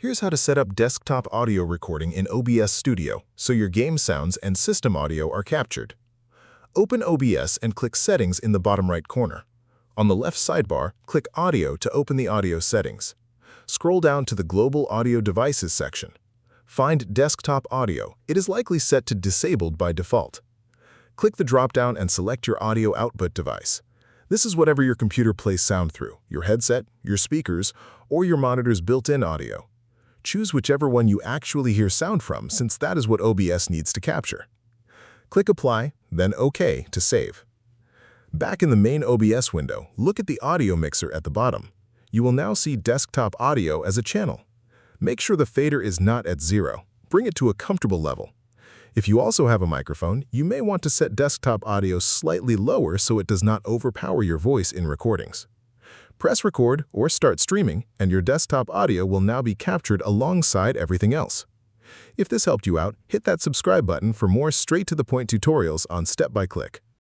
Here's how to set up desktop audio recording in OBS Studio so your game sounds and system audio are captured. Open OBS and click Settings in the bottom right corner. On the left sidebar, click Audio to open the audio settings. Scroll down to the Global Audio Devices section. Find Desktop Audio. It is likely set to Disabled by default. Click the drop-down and select your audio output device. This is whatever your computer plays sound through, your headset, your speakers, or your monitor's built-in audio. Choose whichever one you actually hear sound from, since that is what OBS needs to capture. Click Apply, then OK to save. Back in the main OBS window, look at the audio mixer at the bottom. You will now see desktop audio as a channel. Make sure the fader is not at 0. Bring it to a comfortable level. If you also have a microphone, you may want to set desktop audio slightly lower so it does not overpower your voice in recordings. Press record or start streaming, and your desktop audio will now be captured alongside everything else. If this helped you out, hit that subscribe button for more straight-to-the-point tutorials on Step by Click.